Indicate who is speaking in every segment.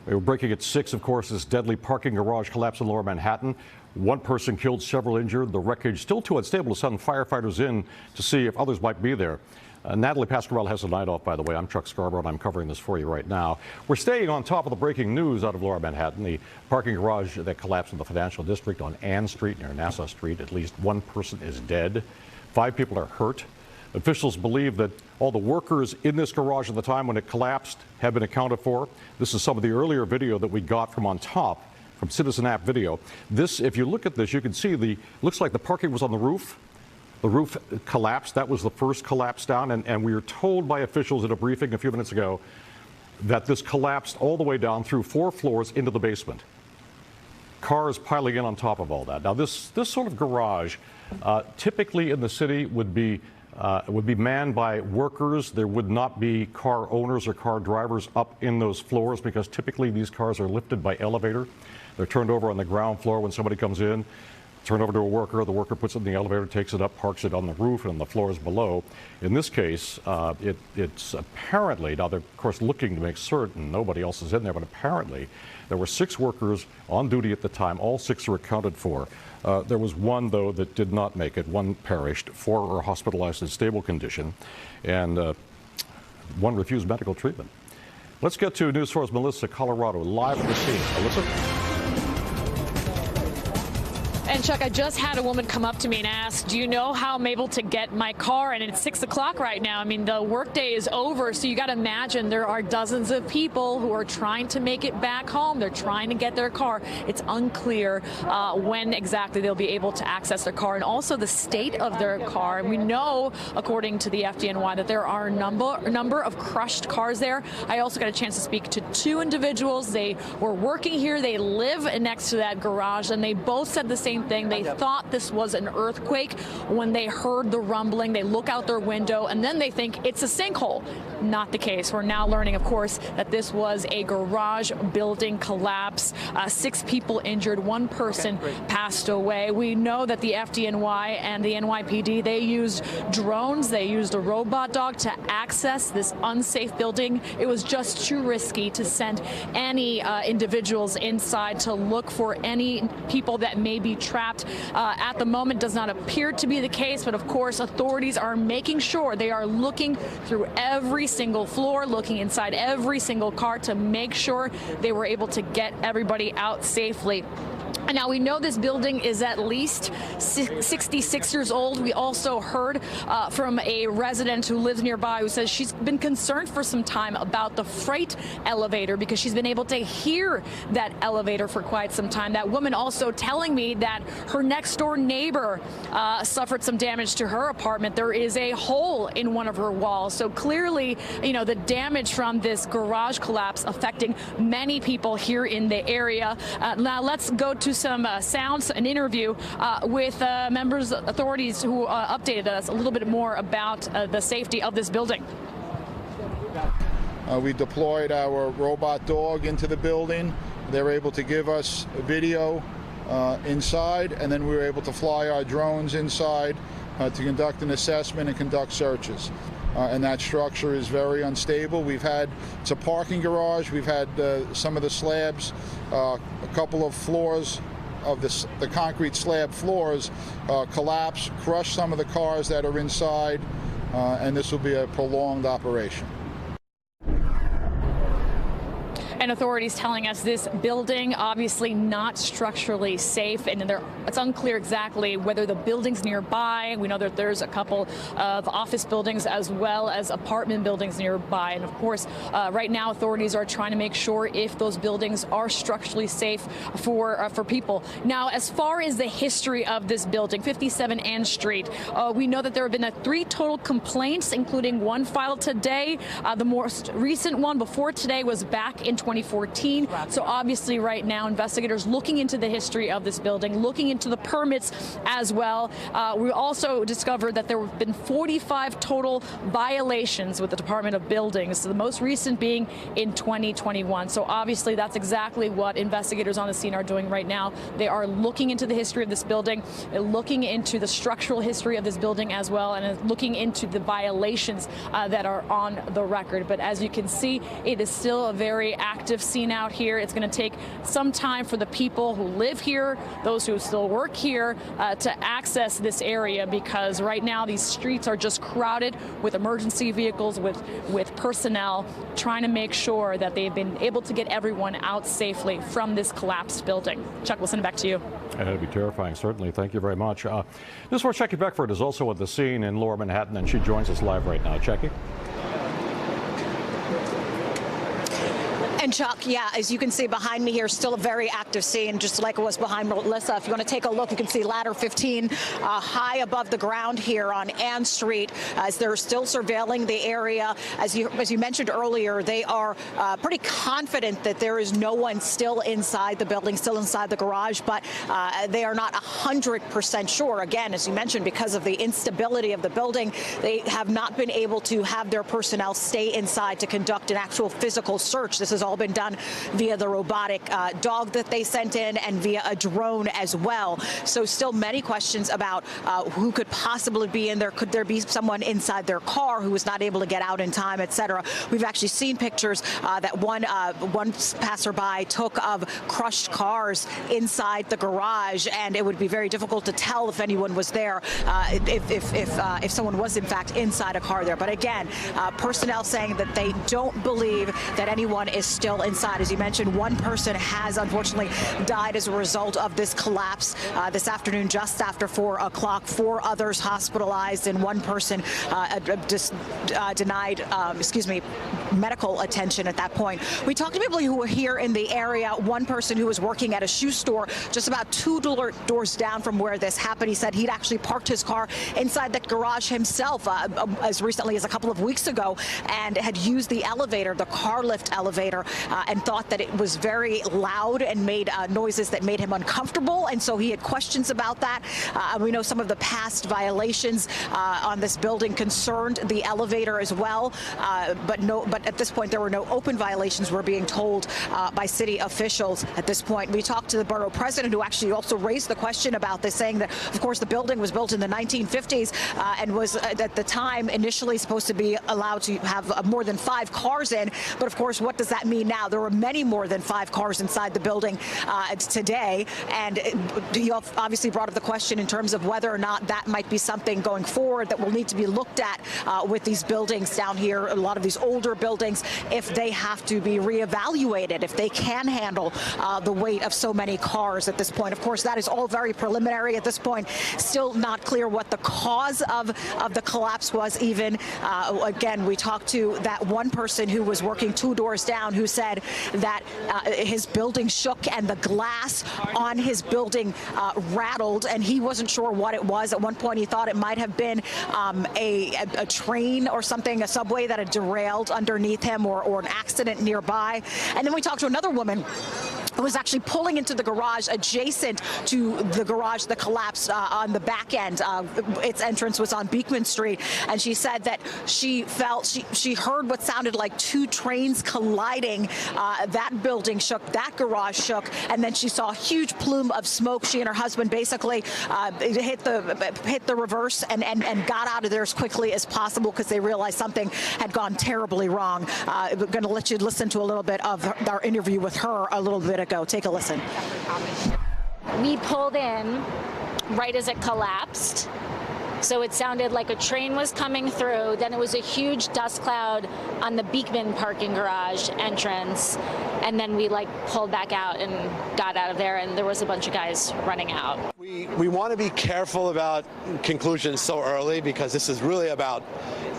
Speaker 1: We were breaking at 6, of course, this deadly parking garage collapse in Lower Manhattan. One person killed, several injured. The wreckage still too unstable to send firefighters in to see if others might be there. Natalie Pasquarello has the night off, by the way. I'm Chuck Scarborough, and I'm covering this for you right now. We're staying on top of the breaking news out of Lower Manhattan. The parking garage that collapsed in the financial district on Ann Street near Nassau Street. At least one person is dead. 5 people are hurt. Officials believe that all the workers in this garage at the time when it collapsed have been accounted for. This is some of the earlier video that we got from on top, from Citizen App Video. This, if you look at this, you can see looks like the parking was on the roof. The roof collapsed. That was the first collapse down. And we were told by officials at a briefing a few minutes ago that this collapsed all the way down through 4 floors into the basement. Cars piling in on top of all that. Now, this sort of garage, typically in the city, would be manned by workers. There would not be car owners or car drivers up in those floors because typically these cars are lifted by elevator. They're turned over on the ground floor when somebody comes in. Turned over to a worker, the worker puts it in the elevator, takes it up, parks it on the roof and on the floors below. In this case, it's apparently, now they're of course looking to make certain nobody else is in there, but apparently there were 6 workers on duty at the time. All 6 were accounted for. There was one, though, that did not make it. 1 perished, 4 are hospitalized in stable condition, and 1 refused medical treatment. Let's get to News 4's Melissa Colorado, live at the scene. Melissa?
Speaker 2: And Chuck, I just had a woman come up to me and ask, do you know how I'm able to get my car? And it's 6 o'clock right now. I mean, the workday is over. So you got to imagine there are dozens of people who are trying to make it back home. They're trying to get their car. It's unclear when exactly they'll be able to access their car and also the state of their car. And we know, according to the FDNY, that there are a number of crushed cars there. I also got a chance to speak to 2 individuals. They were working here. They live next to that garage, and they both said the same thing. They thought this was an earthquake when they heard the rumbling. They look out their window and then they think it's a sinkhole. Not the case. We're now learning, of course, that this was a garage building collapse. 6 people injured, 1 person passed away. We know that the FDNY and the NYPD, they used drones. They used a robot dog to access this unsafe building. It was just too risky to send any individuals inside to look for any people that may be trapped. At the moment, does not appear to be the case, but of course authorities are making sure they are looking through every single floor, looking inside every single car to make sure they were able to get everybody out safely. And now we know this building is at least 66 years old. We also heard from a resident who lives nearby who says she's been concerned for some time about the freight elevator because she's been able to hear that elevator for quite some time. That woman also telling me that her next door neighbor suffered some damage to her apartment. There is a hole in one of her walls. So clearly, you know, the damage from this garage collapse affecting many people here in the area. Now let's go to some sounds, an interview with members, authorities who updated us a little bit more about the safety of this building.
Speaker 3: We deployed our robot dog into the building. They were able to give us a video inside, and then we were able to fly our drones inside to conduct an assessment and conduct searches. And that structure is very unstable. It's a parking garage. We've had some of the slabs, a couple of floors of the concrete slab floors collapse, crush some of the cars that are inside, and this will be a prolonged operation.
Speaker 2: And authorities telling us this building obviously not structurally safe, and it's unclear exactly whether the buildings nearby. We know that there's a couple of office buildings as well as apartment buildings nearby, and of course right now authorities are trying to make sure if those buildings are structurally safe for people. Now, as far as the history of this building, 57 Ann Street, we know that there have been 3 total complaints, including 1 filed today. The most recent one before today was back in 2014. So obviously right now investigators looking into the history of this building, looking into the permits as well. We also discovered that there have been 45 total violations with the Department of Buildings, so the most recent being in 2021. So obviously that's exactly what investigators on the scene are doing right now. They are looking into the history of this building, looking into the structural history of this building as well, and looking into the violations that are on the record. But as you can see, it is still a very active active scene out here. It's going to take some time for the people who live here, those who still work here, to access this area, because right now these streets are just crowded with emergency vehicles, with personnel trying to make sure that they've been able to get everyone out safely from this collapsed building. Chuck, we'll send it back to you.
Speaker 1: And it'd be terrifying, certainly. Thank you very much. News 4's Jackie Beckford is also at the scene in Lower Manhattan, and she joins us live right now. Jackie?
Speaker 4: And Chuck, yeah, as you can see behind me here, still a very active scene, just like it was behind Melissa. If you want to take a look, you can see ladder 15 high above the ground here on Ann Street, as they're still surveilling the area. As you mentioned earlier, they are pretty confident that there is no one still inside the building, still inside the garage, but they are not 100% sure. Again, as you mentioned, because of the instability of the building, they have not been able to have their personnel stay inside to conduct an actual physical search. This is all been done via the robotic dog that they sent in and via a drone as well. So still many questions about who could possibly be in there. Could there be someone inside their car who was not able to get out in time, etc.? We've actually seen pictures that one passerby took of crushed cars inside the garage, and it would be very difficult to tell if anyone was there, if someone was in fact inside a car there. But again, personnel saying that they don't believe that anyone is still inside. As you mentioned, one person has unfortunately died as a result of this collapse this afternoon, just after 4 o'clock. 4 others hospitalized, and one person denied, medical attention at that point. We talked to people who were here in the area. One person who was working at a shoe store just about 2 doors down from where this happened. He said he'd actually parked his car inside that garage himself as recently as a couple of weeks ago, and had used the elevator, the car lift elevator, and thought that it was very loud and made noises that made him uncomfortable, and so he had questions about that. We know some of the past violations on this building concerned the elevator as well, but at this point there were no open violations, we're being told by city officials at this point. We talked to the borough president, who actually also raised the question about this, saying that, of course, the building was built in the 1950s and was at the time initially supposed to be allowed to have more than 5 cars in, but of course, what does that mean now? There were many more than 5 cars inside the building today, and he obviously brought up the question in terms of whether or not that might be something going forward that will need to be looked at with these buildings down here, a lot of these older buildings, if they have to be reevaluated, if they can handle the weight of so many cars at this point. Of course, that is all very preliminary at this point. Still not clear what the cause of the collapse was even. Again, we talked to that one person who was working 2 doors down, who said that his building shook and the glass on his building rattled, and he wasn't sure what it was. At one point, he thought it might have been a train or something, a subway that had derailed underneath him, or an accident nearby. And then we talked to another woman who was actually pulling into the garage adjacent to the garage that collapsed on the back end. Its entrance was on Beekman Street, and she said that she heard what sounded like 2 trains colliding. That building shook, that garage shook, and then she saw a huge plume of smoke. She and her husband basically hit the reverse and got out of there as quickly as possible, because they realized something had gone terribly wrong. We're going to let you listen to a little bit of our interview with her a little bit ago. Take a listen.
Speaker 5: We pulled in right as it collapsed. So it sounded like a train was coming through. Then it was a huge dust cloud on the Beekman parking garage entrance. And then we pulled back out and got out of there, and there was a bunch of guys running out.
Speaker 6: We want to be careful about conclusions so early, because this is really about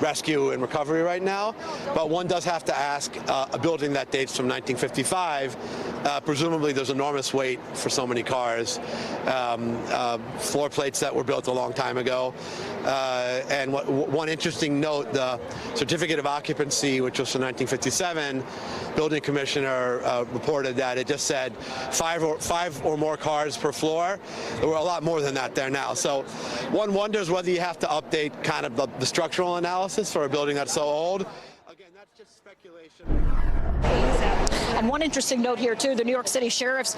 Speaker 6: rescue and recovery right now. But one does have to ask, a building that dates from 1955, presumably there's enormous weight for so many cars, floor plates that were built a long time ago. And one interesting note, the certificate of occupancy, which was from 1957, building commissioner reported that it just said 5 or more cars per floor. There were a lot more than that there now. So one wonders whether you have to update kind of the structural analysis for a building that's so old. Again, that's just speculation.
Speaker 4: And one interesting note here, too, the New York City Sheriff's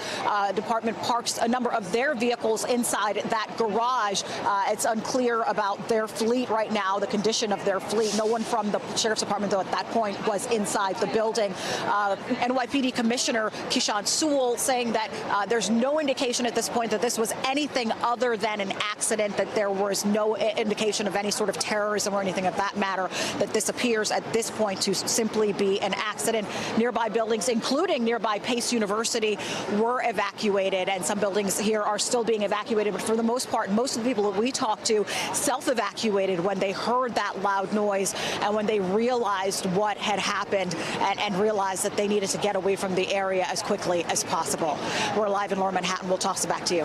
Speaker 4: Department parks a number of their vehicles inside that garage. It's unclear about their fleet right now, the condition of their fleet. No one from the Sheriff's Department, though, at that point was inside the building. NYPD Commissioner Keyshawn Sewell saying that there's no indication at this point that this was anything other than an accident, that there was no indication of any sort of terrorism or anything of that matter, that this appears at this point to simply be an accident. Nearby buildings, including nearby Pace University, were evacuated, and some buildings here are still being evacuated. But for the most part, most of the people that we talked to self-evacuated when they heard that loud noise and when they realized what had happened and realized that they needed to get away from the area as quickly as possible. We're live in Lower Manhattan. We'll toss it back to you.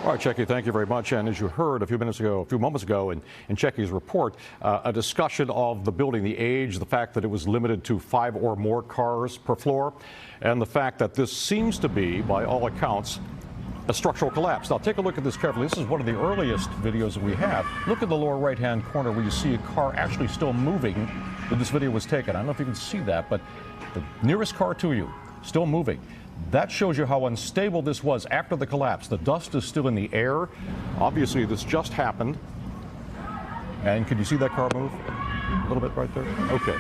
Speaker 1: All right, Checky, thank you very much. And as you heard a few moments ago in Checky's report, a discussion of the building, the age, the fact that it was limited to 5 or more cars per floor, and the fact that this seems to be, by all accounts, a structural collapse. Now, take a look at this carefully. This is one of the earliest videos that we have. Look at the lower right-hand corner where you see a car actually still moving when this video was taken. I don't know if you can see that, but the nearest car to you, still moving. That shows you how unstable this was after the collapse. The dust is still in the air. Obviously, this just happened. And can you see that car move? A little bit right there? Okay.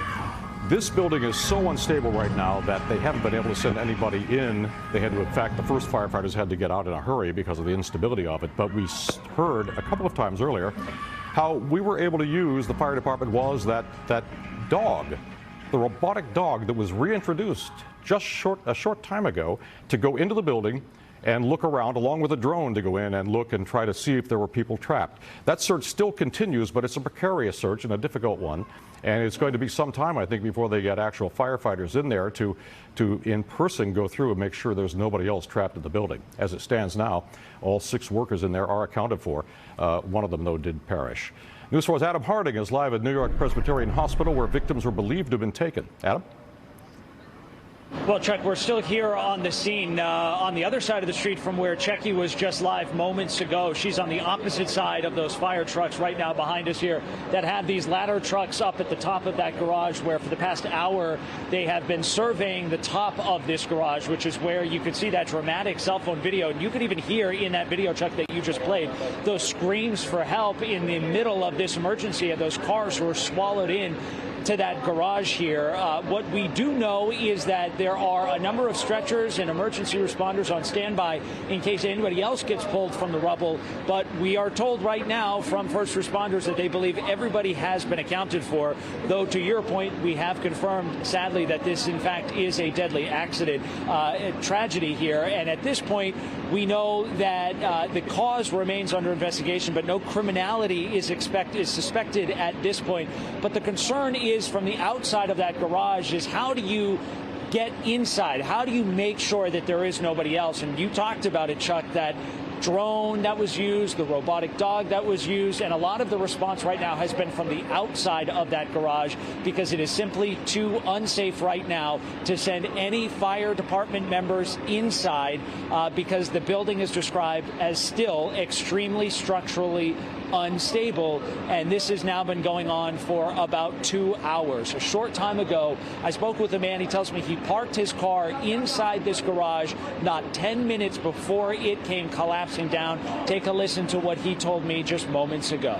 Speaker 1: This building is so unstable right now that they haven't been able to send anybody in. They had to, in fact, the first firefighters had to get out in a hurry because of the instability of it. But we heard a couple of times earlier how we were able to use, the fire department was that dog, the robotic dog that was reintroduced just a short time ago to go into the building and look around, along with a drone to go in and look and try to see if there were people trapped. That search still continues, but it's a precarious search and a difficult one. And it's going to be some time, I think, before they get actual firefighters in there to in person go through and make sure there's nobody else trapped in the building. As it stands now, all 6 workers in there are accounted for. One of them, though, did perish. News 4's Adam Harding is live at New York Presbyterian Hospital, where victims were believed to have been taken. Adam?
Speaker 7: Well, Chuck, we're still here on the scene on the other side of the street from where Checky was just live moments ago. She's on the opposite side of those fire trucks right now behind us here that have these ladder trucks up at the top of that garage, where for the past hour they have been surveying the top of this garage, which is where you could see that dramatic cell phone video. And you could even hear in that video, Chuck, that you just played, those screams for help in the middle of this emergency, and those cars were swallowed in to that garage here. What we do know is that there are a number of stretchers and emergency responders on standby in case anybody else gets pulled from the rubble. But we are told right now from first responders that they believe everybody has been accounted for, though to your point, we have confirmed, sadly, that this in fact is a deadly accident, tragedy here. And at this point, we know that the cause remains under investigation, but no criminality is suspected at this point. But the concern is from the outside of that garage is, how do you get inside? How do you make sure that there is nobody else? And you talked about it, Chuck, that drone that was used, the robotic dog that was used, and a lot of the response right now has been from the outside of that garage, because it is simply too unsafe right now to send any fire department members inside because the building is described as still extremely structurally unstable, and this has now been going on for about 2 hours. A short time ago, I spoke with a man. He tells me he parked his car inside this garage not 10 minutes before it came collapsing down. Take a listen to what he told me just moments ago.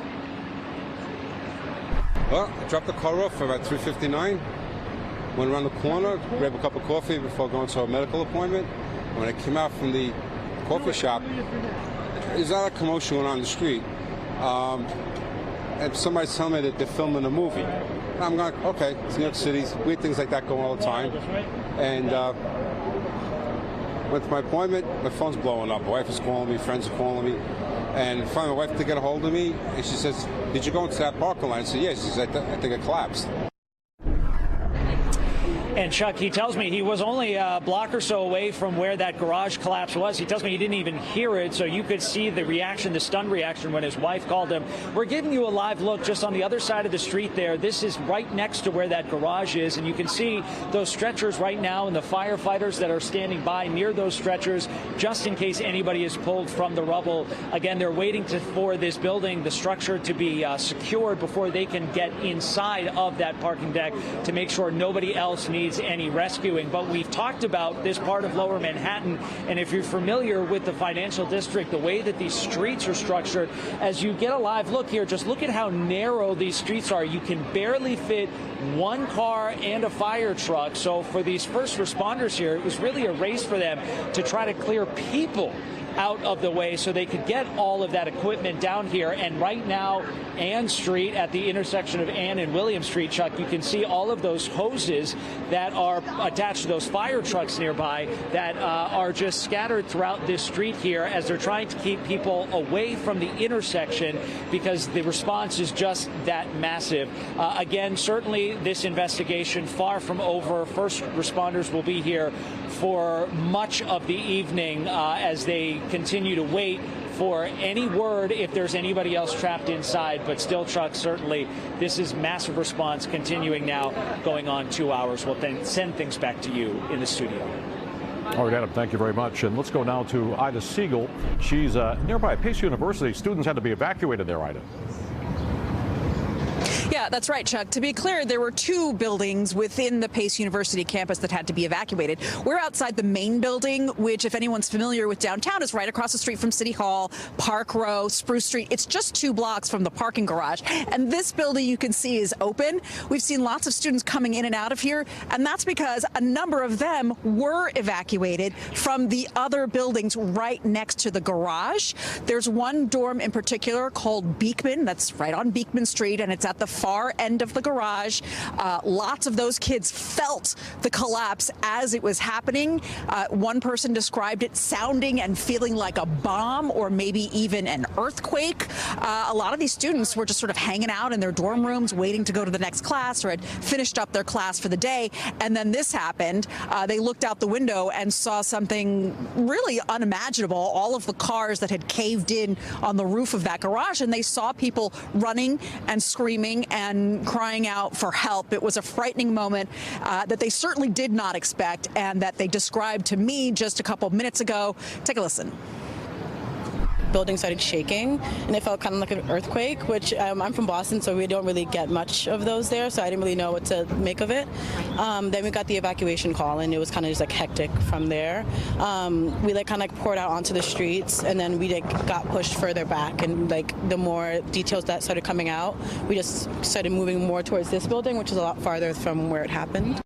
Speaker 8: Well, I dropped the car off about 3:59. Went around the corner, grabbed a cup of coffee before going to a medical appointment. And when I came out from the coffee shop, there's a lot of commotion going on in the street. And somebody's telling me that they're filming a movie. And I'm going, okay, it's New York City, weird things like that go all the time. And went to my appointment, my phone's blowing up. My wife is calling me, friends are calling me. And finally my wife to get a hold of me, and she says, did you go into that parking lot? I said, yes. She said, I think it collapsed.
Speaker 7: And Chuck, he tells me he was only a block or so away from where that garage collapse was. He tells me he didn't even hear it, so you could see the reaction, the stunned reaction, when his wife called him. We're giving you a live look just on the other side of the street there. This is right next to where that garage is, and you can see those stretchers right now and the firefighters that are standing by near those stretchers just in case anybody is pulled from the rubble. Again, they're waiting for this building, the structure, to be secured before they can get inside of that parking deck to make sure nobody else needs needs any rescuing. But we've talked about this part of Lower Manhattan, and if you're familiar with the financial district, the way that these streets are structured, as you get a live look here, just look at how narrow these streets are. You can barely fit one car and a fire truck. So for these first responders here, it was really a race for them to try to clear people out of the way so they could get all of that equipment down here. And right now, Ann Street, at the intersection of Ann and William Street, Chuck, you can see all of those hoses that are attached to those fire trucks nearby that are just scattered throughout this street here as they're trying to keep people away from the intersection because the response is just that massive. Again, certainly this investigation far from over. First responders will be here for much of the evening as they continue to wait for any word if there's anybody else trapped inside. But still, Chuck, certainly this is massive response continuing now, going on 2 hours. We'll then send things back to you in the studio.
Speaker 1: All right, Adam, thank you very much. And let's go now to Ida Siegel. She's nearby Pace University. Students had to be evacuated there, Ida.
Speaker 9: Yeah, that's right, Chuck. To be clear, there were two buildings within the Pace University campus that had to be evacuated. We're outside the main building, which, if anyone's familiar with downtown, is right across the street from City Hall, Park Row, Spruce Street. It's just 2 blocks from the parking garage. And this building, you can see, is open. We've seen lots of students coming in and out of here, and that's because a number of them were evacuated from the other buildings right next to the garage. There's one dorm in particular called Beekman. That's right on Beekman Street, and it's at the far end of the garage. Lots of those kids felt the collapse as it was happening. One person described it sounding and feeling like a bomb or maybe even an earthquake. A lot of these students were just sort of hanging out in their dorm rooms waiting to go to the next class or had finished up their class for the day. And then this happened. They looked out the window and saw something really unimaginable. All of the cars that had caved in on the roof of that garage, and they saw people running and screaming and crying out for help. It was a frightening moment that they certainly did not expect and that they described to me just a couple of minutes ago. Take a listen.
Speaker 10: Building started shaking, and it felt kind of like an earthquake, which I'm from Boston, so we don't really get much of those there, so I didn't really know what to make of it. Then we got the evacuation call, and it was kind of just like hectic from there. We kind of poured out onto the streets, and then we got pushed further back, and the more details that started coming out, we just started moving more towards this building, which is a lot farther from where it happened.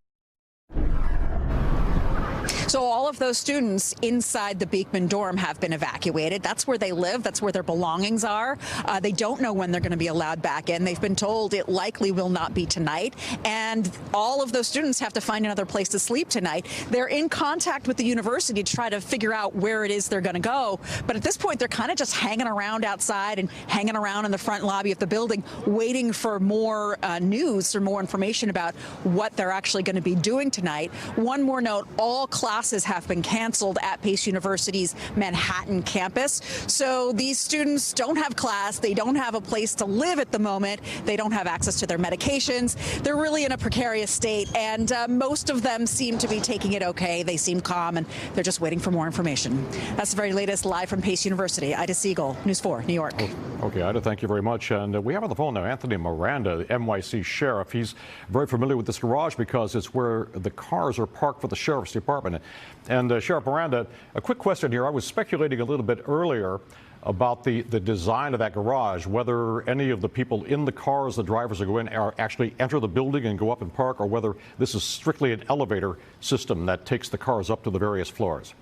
Speaker 9: So all of those students inside the Beekman dorm have been evacuated. That's where they live. That's where their belongings are. They don't know when they're going to be allowed back in. They've been told it likely will not be tonight. And all of those students have to find another place to sleep tonight. They're in contact with the university to try to figure out where it is they're going to go. But at this point, they're kind of just hanging around outside and hanging around in the front lobby of the building, waiting for more news or more information about what they're actually going to be doing tonight. One more note, all classes have been canceled at Pace University's Manhattan campus. So these students don't have class. They don't have a place to live at the moment. They don't have access to their medications. They're really in a precarious state, and most of them seem to be taking it okay. They seem calm, and they're just waiting for more information. That's the very latest live from Pace University. Ida Siegel, News 4, New York.
Speaker 1: Okay, Ida, thank you very much. And we have on the phone now Anthony Miranda, the NYC sheriff. He's very familiar with this garage because it's where the cars are parked for the sheriff's department. And Sheriff Miranda, a quick question here. I was speculating a little bit earlier about the design of that garage, whether any of the people in the cars, the drivers that go in, actually enter the building and go up and park, or whether this is strictly an elevator system that takes the cars up to the various floors.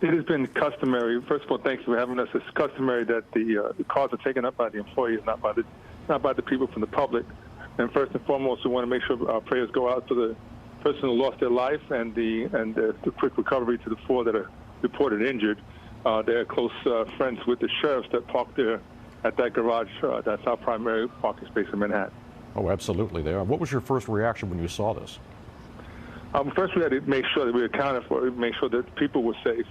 Speaker 11: It has been customary. First of all, thanks for having us. It's customary that the cars are taken up by the employees, not by the people from the public. And first and foremost, we want to make sure our prayers go out to the person who lost their life and the quick recovery to the 4 that are reported injured. They're close friends with the sheriffs that parked there at that garage. That's our primary parking space in Manhattan.
Speaker 1: Oh, absolutely. They are. What was your first reaction when you saw this?
Speaker 11: First, we had to make sure that we accounted for it, make sure that people were safe.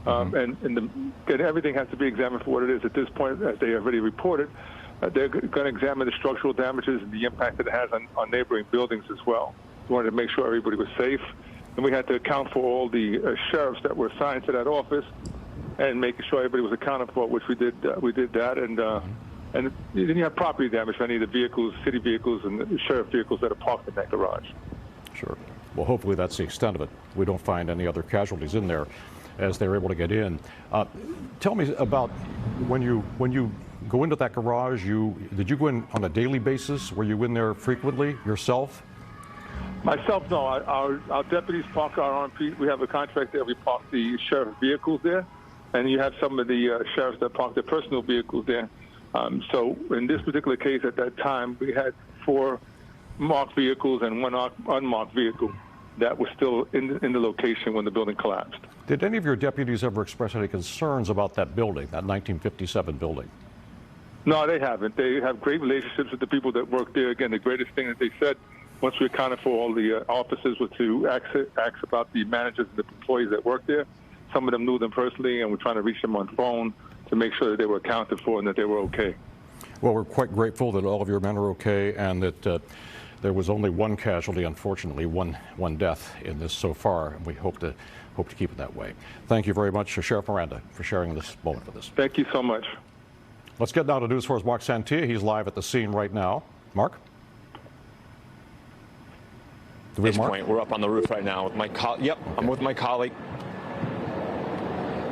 Speaker 11: And everything has to be examined for what it is at this point, as they already reported. They're going to examine the structural damages and the impact that it has on neighboring buildings as well. We wanted to make sure everybody was safe. And we had to account for all the sheriffs that were assigned to that office and making sure everybody was accounted for, which we did that. And then you have property damage for any of the vehicles, city vehicles and the sheriff vehicles that are parked in that garage.
Speaker 1: Sure. Well, hopefully that's the extent of it. We don't find any other casualties in there as they're able to get in. Tell me about when you go into that garage. Did you go in on a daily basis? Were you in there frequently yourself?
Speaker 11: Myself, no. Our deputies park our RMP. We have a contract there. We park the sheriff vehicles there, and you have some of the sheriffs that park their personal vehicles there. So in this particular case, at that time, we had 4 marked vehicles and 1 unmarked vehicle that was still in the location when the building collapsed.
Speaker 1: Did any of your deputies ever express any concerns about that building, that 1957 building?
Speaker 11: No, they haven't. They have great relationships with the people that work there. Again, the greatest thing that they said once we accounted for all the officers was to ask about the managers and the employees that work there. Some of them knew them personally, and we're trying to reach them on phone to make sure that they were accounted for and that they were okay.
Speaker 1: Well, we're quite grateful that all of your men are okay and that there was only 1 casualty, unfortunately, one death in this so far, and we hope to keep it that way. Thank you very much, Sheriff Miranda, for sharing this moment with us.
Speaker 11: Thank you so much.
Speaker 1: Let's get now to News 4's Mark Santia. He's live at the scene right now. Mark?
Speaker 12: At this point, we're up on the roof right now with my I'm with my colleague.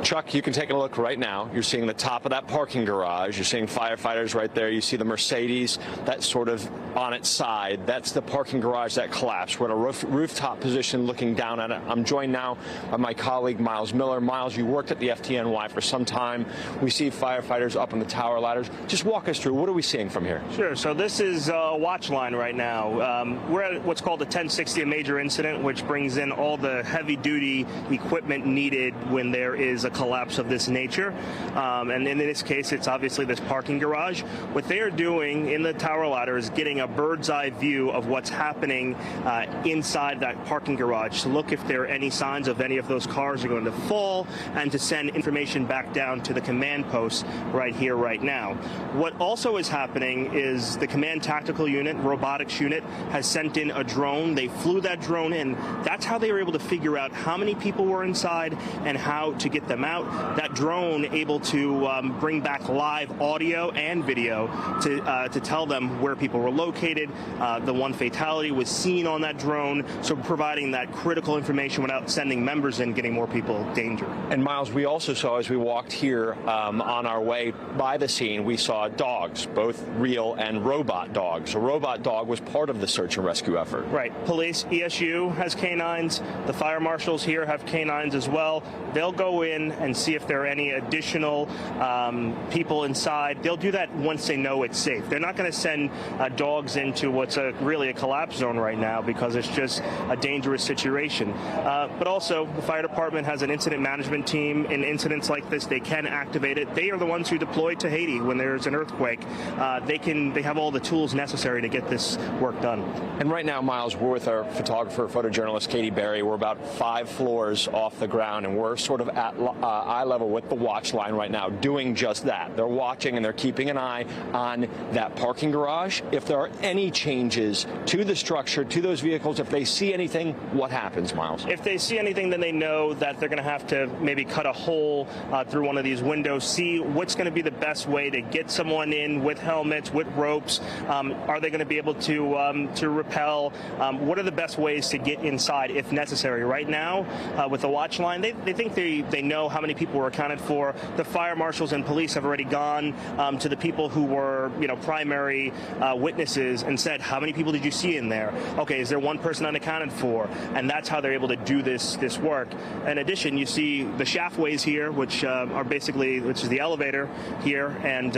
Speaker 12: Chuck, you can take a look right now. You're seeing the top of that parking garage. You're seeing firefighters right there. You see the Mercedes that's sort of on its side. That's the parking garage that collapsed. We're in a rooftop position looking down at it. I'm joined now by my colleague, Miles Miller. Miles, you worked at the FTNY for some time. We see firefighters up on the tower ladders. Just walk us through. What are we seeing from here?
Speaker 13: Sure. So this is a watch line right now. We're at what's called a 1060, a major incident, which brings in all the heavy-duty equipment needed when there is a collapse of this nature. And in this case, it's obviously this parking garage. What they are doing in the tower ladder is getting a bird's eye view of what's happening inside that parking garage to look if there are any signs of any of those cars are going to fall and to send information back down to the command post right here, right now. What also is happening is the command tactical unit, robotics unit, has sent in a drone. They flew that drone in. That's how they were able to figure out how many people were inside and how to get them out. That drone able to bring back live audio and video to tell them where people were located. The 1 fatality was seen on that drone, so providing that critical information without sending members in, getting more people in danger.
Speaker 12: And Miles, we also saw as we walked here on our way by the scene, we saw dogs, both real and robot dogs. A robot dog was part of the search and rescue effort.
Speaker 13: Right. Police, ESU has canines. The fire marshals here have canines as well. They'll go in and see if there are any additional people inside. They'll do that once they know it's safe. They're not going to send dogs into what's really a collapse zone right now because it's just a dangerous situation. But also, the fire department has an incident management team. In incidents like this, they can activate it. They are the ones who deploy to Haiti when there's an earthquake. They have all the tools necessary to get this work done.
Speaker 12: And right now, Miles, we're with our photographer, photojournalist Katie Berry. We're about 5 floors off the ground, and we're sort of at eye level with the watch line right now, doing just that. They're watching and they're keeping an eye on that parking garage. If there are any changes to the structure, to those vehicles, if they see anything, what happens, Miles?
Speaker 13: If they see anything, then they know that they're going to have to maybe cut a hole through one of these windows, see what's going to be the best way to get someone in with helmets, with ropes. Are they going to be able to rappel? What are the best ways to get inside if necessary? Right now, with the watch line, they think they know how many people were accounted for. The fire marshals and police have already gone to the people who were, primary witnesses and said, how many people did you see in there? Okay, is there one person unaccounted for? And that's how they're able to do this work. In addition, you see the shaftways here, which is the elevator here, and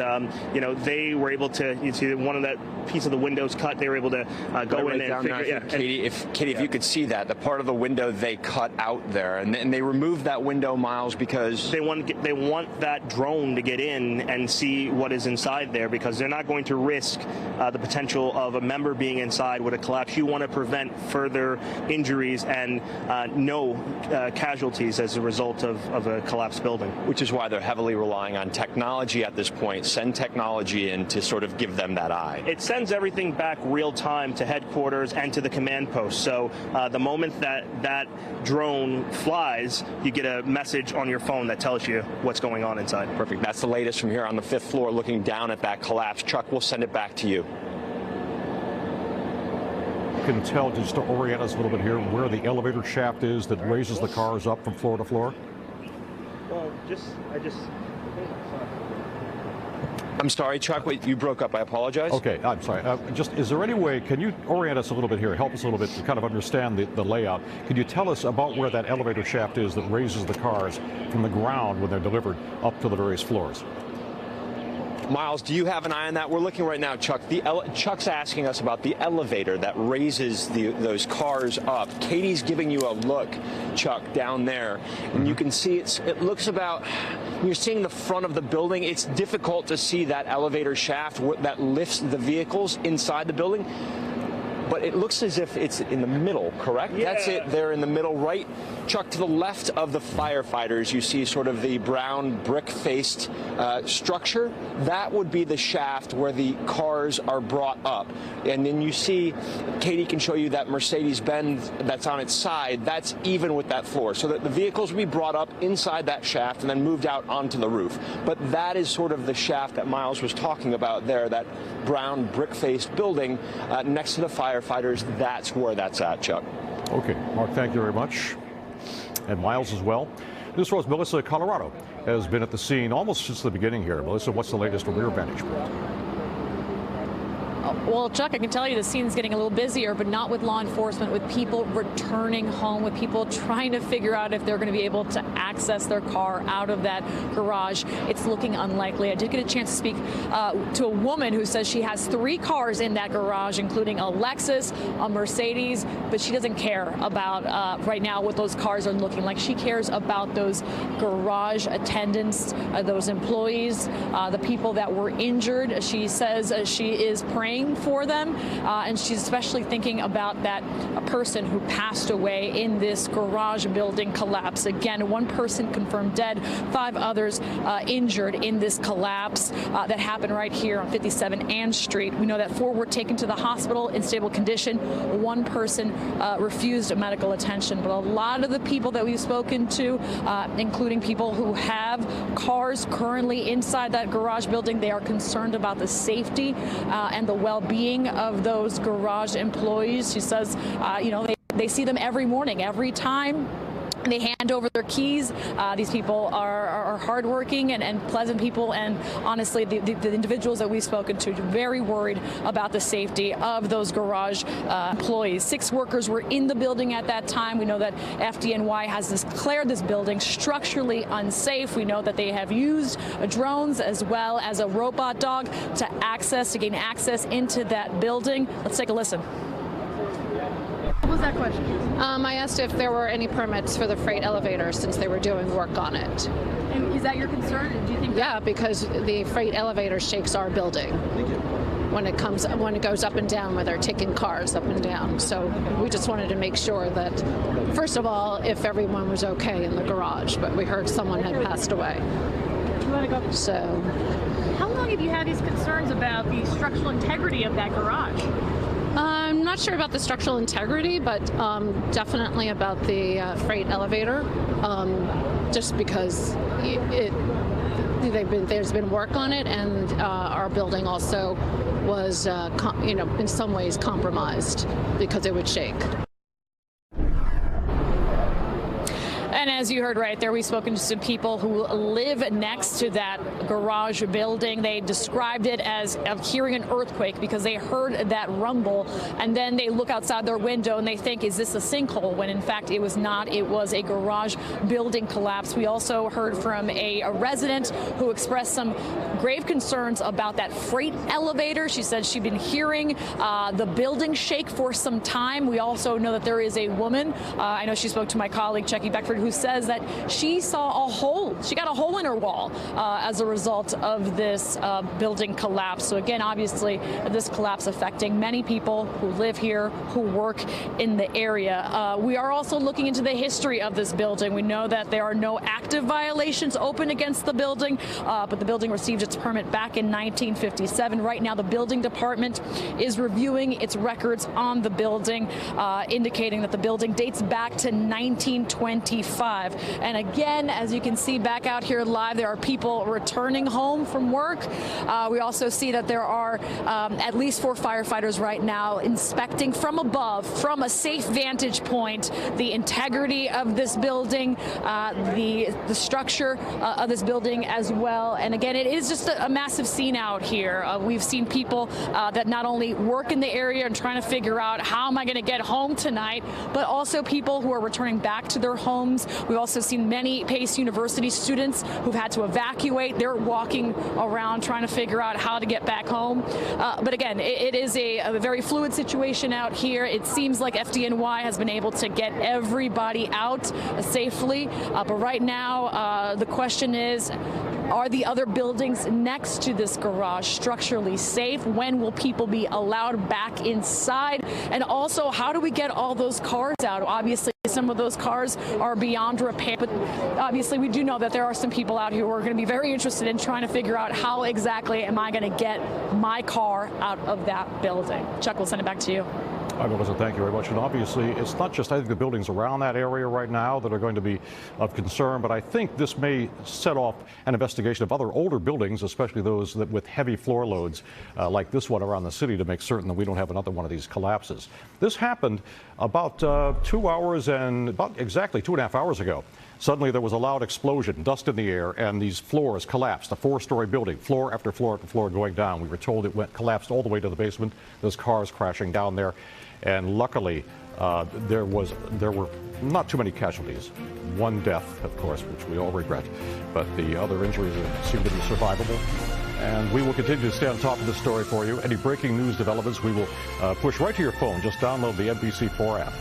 Speaker 13: they were able to. You see one of that piece of the windows cut. They were able to go in and figure. Yeah,
Speaker 12: Katie, if you could see that, the part of the window they cut out there, and they removed that window, Miles, because
Speaker 13: they want that drone to get in and see what is inside there, because they're not going to risk the potential of a member being inside with a collapse. You want to prevent further injuries and no casualties as a result of a collapsed building.
Speaker 12: Which is why they're heavily relying on technology at this point. Send technology in to sort of give them that eye.
Speaker 13: It sends everything back real time to headquarters and to the command post. So the moment that drone flies, you get a message on your phone that tells you what's going on inside.
Speaker 12: Perfect. That's the latest from here on the 5th floor, looking down at that collapse. Chuck, we'll send it back to you.
Speaker 1: can tell, just to orient us a little bit here, where the elevator shaft is that raises the cars up from floor to floor?
Speaker 13: Well,
Speaker 12: I'm sorry, Chuck, wait, you broke up. I apologize.
Speaker 1: Okay, I'm sorry. Is there any way, can you orient us a little bit here, help us a little bit to kind of understand the layout? Can you tell us about where that elevator shaft is that raises the cars from the ground when they're delivered up to the various floors?
Speaker 12: Miles, do you have an eye on that? We're looking right now, Chuck. Chuck's asking us about the elevator that raises those cars up. Katie's giving you a look, Chuck, down there. And you can see it looks about, you're seeing the front of the building. It's difficult to see that elevator shaft that lifts the vehicles inside the building. But it looks as if it's in the middle, correct?
Speaker 13: Yeah.
Speaker 12: That's it there in the middle, right? Chuck, to the left of the firefighters, you see sort of the brown brick-faced structure. That would be the shaft where the cars are brought up. And then you see, Katie can show you that Mercedes-Benz that's on its side. That's even with that floor. So that the vehicles will be brought up inside that shaft and then moved out onto the roof. But that is sort of the shaft that Miles was talking about there, that brown brick-faced building next to the firefighters. That's where that's at, Chuck.
Speaker 1: Okay, Mark, thank you very much. And Miles as well. News Rose Melissa Colorado has been at the scene almost since the beginning here. Melissa, what's the latest rear vantage point?
Speaker 2: Well, Chuck, I can tell you the scene's getting a little busier, but not with law enforcement, with people returning home, with people trying to figure out if they're going to be able to access their car out of that garage. It's looking unlikely. I did get a chance to speak to a woman who says she has 3 cars in that garage, including a Lexus, a Mercedes, but she doesn't care about right now what those cars are looking like. She cares about those garage attendants, those employees, the people that were injured. She says she is praying for them, and she's especially thinking about that person who passed away in this garage building collapse. Again, 1 person confirmed dead, 5 others injured in this collapse that happened right here on 57 Ann Street. We know that 4 were taken to the hospital in stable condition. 1 person refused medical attention. But a lot of the people that we've spoken to, including people who have cars currently inside that garage building, they are concerned about the safety and the well-being of those garage employees. She says, they see them every morning, every time they hand over their keys. These people are hardworking and pleasant people, and honestly, the individuals that we've spoken to are very worried about the safety of those garage employees. 6 workers were in the building at that time. We know that FDNY has declared this building structurally unsafe. We know that they have used drones as well as a robot dog to gain access into that building. Let's take a listen.
Speaker 14: What was that question? I asked if there were any permits for the freight elevator since they were doing work on it.
Speaker 2: And is that your concern? Do you think?
Speaker 14: Yeah, because the freight elevator shakes our building when it goes up and down, where they're taking cars up and down. So we just wanted to make sure that, first of all, if everyone was okay in the garage, but we heard someone had passed away.
Speaker 2: You want to go?
Speaker 14: So.
Speaker 2: How long have you had these concerns about the structural integrity of that garage?
Speaker 14: I'm not sure about the structural integrity, but definitely about the freight elevator, just because there's been work on it, and our building also was, in some ways compromised because it would shake.
Speaker 2: And as you heard right there, we've spoken to some people who live next to that garage building. They described it as hearing an earthquake because they heard that rumble, and then they look outside their window and they think, is this a sinkhole? When in fact it was not. It was a garage building collapse. We also heard from a resident who expressed some grave concerns about that freight elevator. She said she'd been hearing the building shake for some time. We also know that there is a woman, I know she spoke to my colleague, Checky Beckford, who says that she saw a hole. She got a hole in her wall as a result of this building collapse. So again, obviously, this collapse affecting many people who live here, who work in the area. We are also looking into the history of this building. We know that there are no active violations open against the building, but the building received its permit back in 1957. Right now, the building department is reviewing its records on the building, indicating that the building dates back to 1925. 5. And again, as you can see back out here live, there are people returning home from work. We also see that there are at least 4 firefighters right now inspecting from above, from a safe vantage point, the integrity of this building, the structure of this building as well. And again, it is just a massive scene out here. We've seen people that not only work in the area and trying to figure out how am I going to get home tonight, but also people who are returning back to their homes. We've also seen many Pace University students who've had to evacuate. They're walking around trying to figure out how to get back home. But again, it is a very fluid situation out here. It seems like FDNY has been able to get everybody out safely. But right now, the question is, are the other buildings next to this garage structurally safe? When will people be allowed back inside? And also, how do we get all those cars out? Obviously, some of those cars are beyond repair, but obviously we do know that there are some people out here who are going to be very interested in trying to figure out how exactly am I going to get my car out of that building. Chuck, we'll send it back to you.
Speaker 1: Melissa, thank you very much. And obviously, it's not just, I think, the buildings around that area right now that are going to be of concern, but I think this may set off an investigation of other older buildings, especially those that with heavy floor loads like this one around the city, to make certain that we don't have another one of these collapses. This happened about 2 hours and about exactly 2.5 hours ago. Suddenly there was a loud explosion, dust in the air, and these floors collapsed. A 4-story building, floor after floor after floor going down. We were told it collapsed all the way to the basement. Those cars crashing down there. And luckily, there were not too many casualties. 1 death, of course, which we all regret. But the other injuries seem to be survivable. And we will continue to stay on top of this story for you. Any breaking news developments, we will push right to your phone. Just download the NBC4 app.